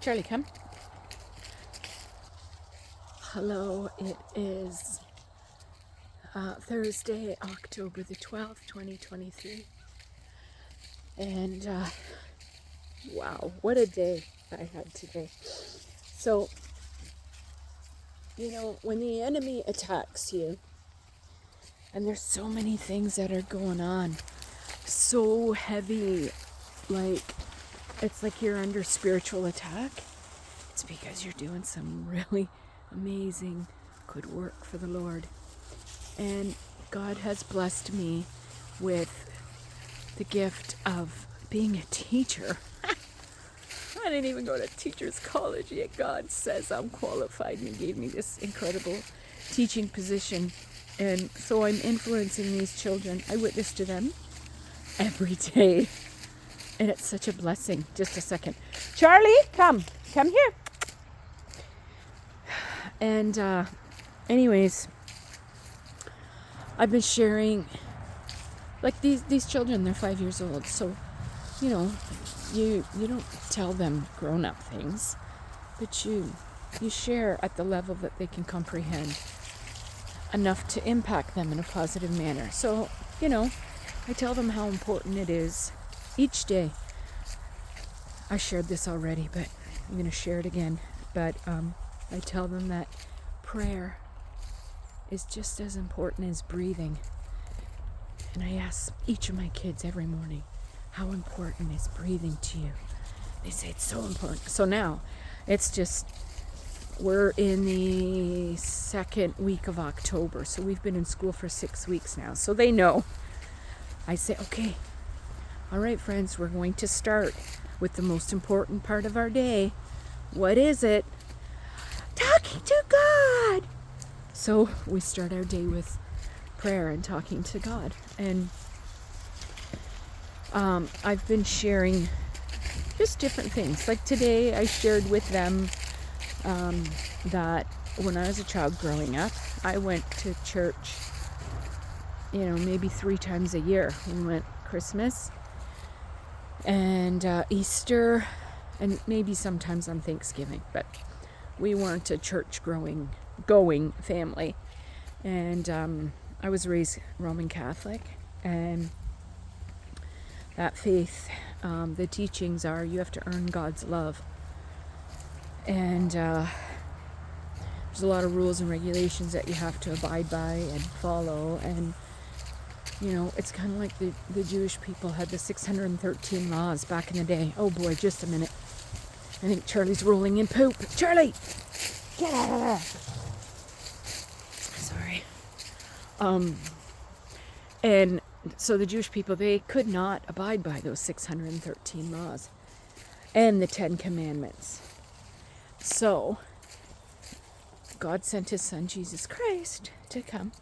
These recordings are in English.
Charlie, come. Hello, it is Thursday, October the 12th, 2023. And wow, what a day I had today. So, when the enemy attacks you, and there's so many things that are going on, so heavy, like, it's like you're under spiritual attack. It's because you're doing some really amazing good work for the Lord. And God has blessed me with the gift of being a teacher. I didn't even go to teacher's college yet. God says I'm qualified, and He gave me this incredible teaching position. And so I'm influencing these children. I witness to them every day. And it's such a blessing. Just a second. Charlie, come here. And anyways, I've been sharing, like these children, they're 5 years old. So, you don't tell them grown-up things, but you share at the level that they can comprehend enough to impact them in a positive manner. So, I tell them how important it is each day. I shared this already, but I'm going to share it again. But I tell them that prayer is just as important as breathing. And I ask each of my kids every morning, how important is breathing to you? They say it's so important. So now, we're in the second week of October. So we've been in school for 6 weeks now. So they know. I say, okay, all right, friends, we're going to start with the most important part of our day. What is it? Talking to God. So we start our day with prayer and talking to God. And I've been sharing just different things. Like today, I shared with them that when I was a child growing up, I went to church, maybe 3 times a year. We went Christmas and Easter, and maybe sometimes on Thanksgiving, but we weren't a church-going family. And I was raised Roman Catholic, and that faith, the teachings are you have to earn God's love. And there's a lot of rules and regulations that you have to abide by and follow. And, it's kind of like the Jewish people had the 613 laws back in the day. Oh boy, just a minute. I think Charlie's rolling in poop. Charlie! Get out of there! Sorry. And so the Jewish people, they could not abide by those 613 laws and the 10 commandments. So God sent His Son, Jesus Christ, to come,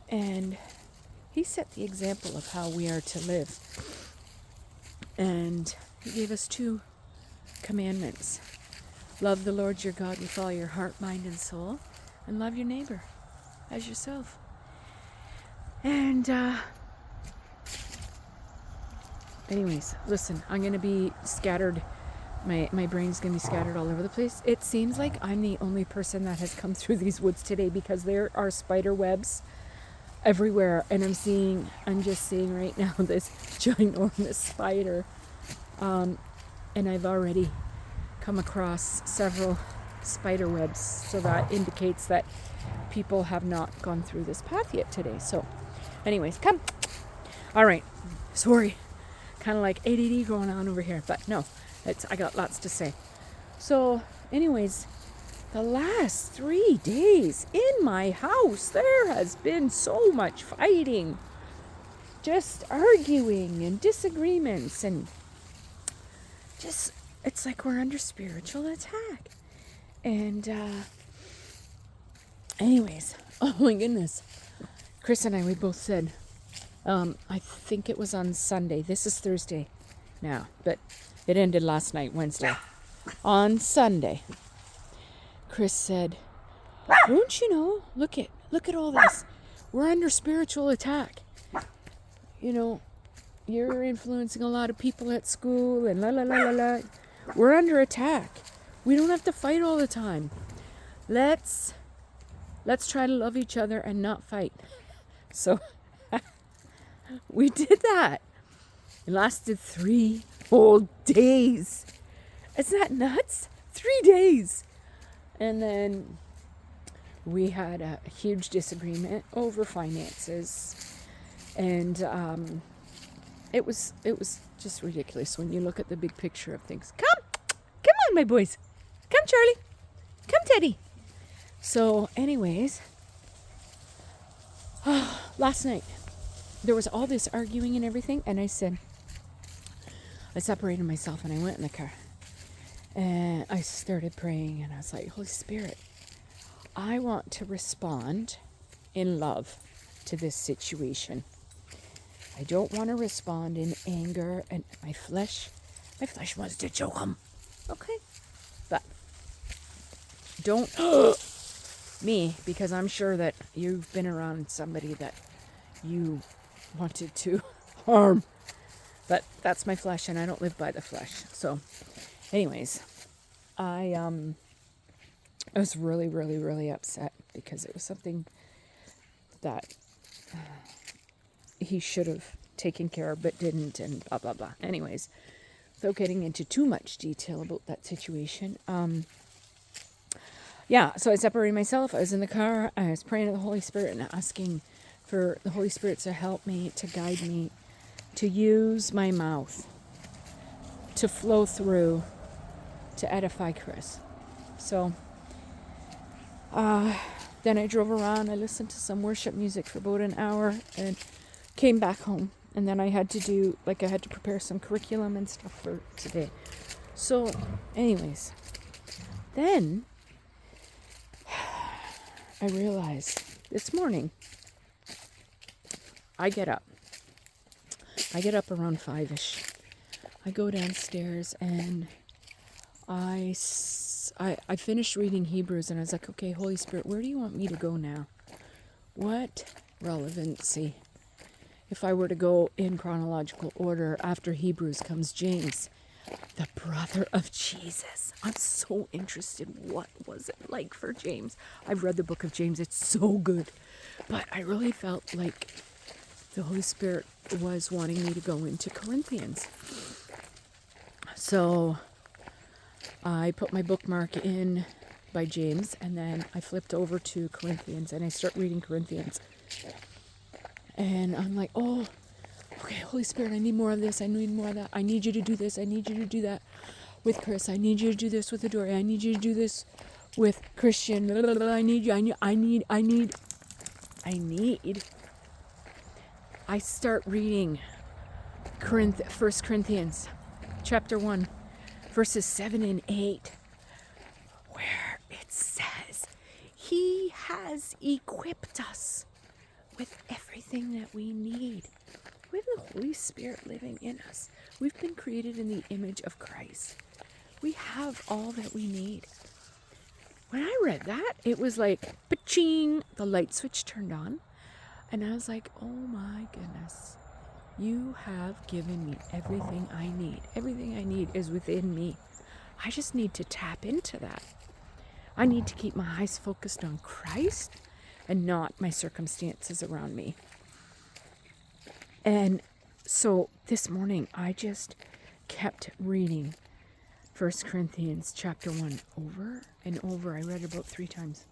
and He set the example of how we are to live. And He gave us 2 commandments. Love the Lord your God with all your heart, mind, and soul, and love your neighbor as yourself. And anyways, listen, I'm going to be scattered. My brain's going to be scattered all over the place. It seems like I'm the only person that has come through these woods today, because there are spider webs everywhere. And I'm just seeing right now this ginormous spider. And I've already come across several spider webs. So that indicates that people have not gone through this path yet today. So anyways, come. All right. Sorry. Kind of like ADD going on over here. But no, I got lots to say. So anyways, the last 3 days in my house, there has been so much fighting. Just arguing and disagreements, and just, it's like we're under spiritual attack. And anyways, oh my goodness. Chris and I, we both said, I think it was on Sunday. This is Thursday now, but it ended last night, Wednesday. On Sunday, Chris said, don't you know, look at all this. We're under spiritual attack. You're influencing a lot of people at school and la la la la la. We're under attack. We don't have to fight all the time. Let's try to love each other and not fight. So we did that. It lasted 3 whole days. Isn't that nuts? 3 days. And then we had a huge disagreement over finances. And it was just ridiculous when you look at the big picture of things. Come on, my boys. Come, Charlie. Come, Teddy. So anyways, last night there was all this arguing and everything, and I separated myself and I went in the car and I started praying, and I was like, Holy Spirit, I want to respond in love to this situation. I don't want to respond in anger, and my flesh wants to choke him. Okay. But don't me, because I'm sure that you've been around somebody that you wanted to harm. But that's my flesh, and I don't live by the flesh. So anyways, I was really, really, really upset because it was something that he should have taken care of but didn't, and blah, blah, blah. Anyways, without getting into too much detail about that situation, so I separated myself. I was in the car. I was praying to the Holy Spirit and asking for the Holy Spirit to help me, to guide me, to use my mouth, to flow through, to edify Chris. So then I drove around. I listened to some worship music for about an hour and came back home. And then I had to prepare some curriculum and stuff for today. So anyways, then I realized this morning, I get up around 5-ish. I go downstairs and I finished reading Hebrews, and I was like, okay, Holy Spirit, where do you want me to go now? What relevancy? If I were to go in chronological order, after Hebrews comes James, the brother of Jesus. I'm so interested. What was it like for James? I've read the book of James. It's so good. But I really felt like the Holy Spirit was wanting me to go into Corinthians. So I put my bookmark in by James, and then I flipped over to Corinthians, and I start reading Corinthians. And I'm like, oh, okay, Holy Spirit, I need more of this. I need more of that. I need you to do this. I need you to do that with Chris. I need you to do this with Adore. I need you to do this with Christian. I need you. I start reading 1 Corinthians chapter 1, verses 7 and 8, where it says, He has equipped us with everything that we need. We have the Holy Spirit living in us. We've been created in the image of Christ. We have all that we need. When I read that, it was like, pa-ching, the light switch turned on. And I was like, oh my goodness, you have given me everything I need. Everything I need is within me. I just need to tap into that. I need to keep my eyes focused on Christ and not my circumstances around me. And so this morning, I just kept reading 1 Corinthians chapter 1 over and over. I read it about 3 times.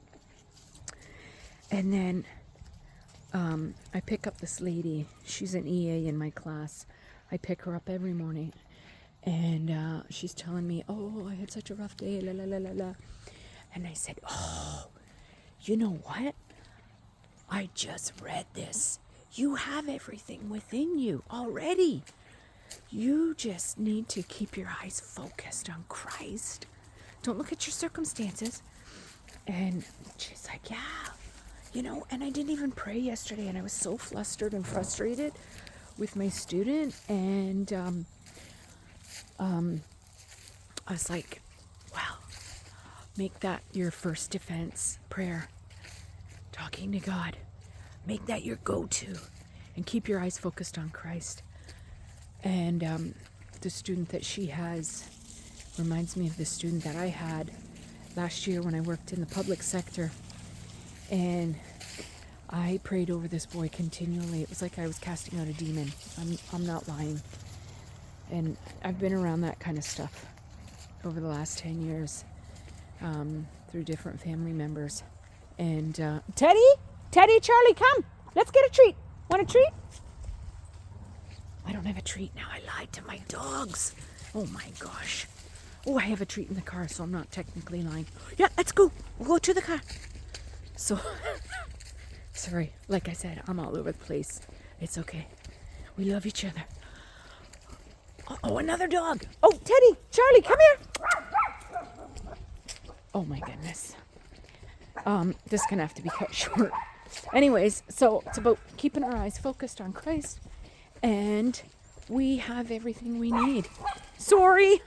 And then I pick up this lady. She's an EA in my class. I pick her up every morning. And she's telling me, oh, I had such a rough day, la, la, la, la, la. And I said, oh, you know what? I just read this. You have everything within you already. You just need to keep your eyes focused on Christ. Don't look at your circumstances. And she's like, yeah, and I didn't even pray yesterday, and I was so flustered and frustrated with my student. And I was like, well, make that your first defense prayer. Talking to God. Make that your go-to, and keep your eyes focused on Christ. And the student that she has Reminds me of the student that I had last year when I worked in the public sector. And I prayed over this boy continually. It was like I was casting out a demon. I'm not lying. And I've been around that kind of stuff over the last 10 years through different family members. And Teddy, Charlie, come. Let's get a treat. Want a treat? I don't have a treat now. I lied to my dogs. Oh my gosh. Oh, I have a treat in the car, so I'm not technically lying. Yeah, let's go. We'll go to the car. So, sorry. Like I said, I'm all over the place. It's okay. We love each other. Oh, another dog. Oh, Teddy, Charlie, come here. Oh my goodness. This is going to have to be cut short. Anyways, so it's about keeping our eyes focused on Christ. And we have everything we need. Sorry.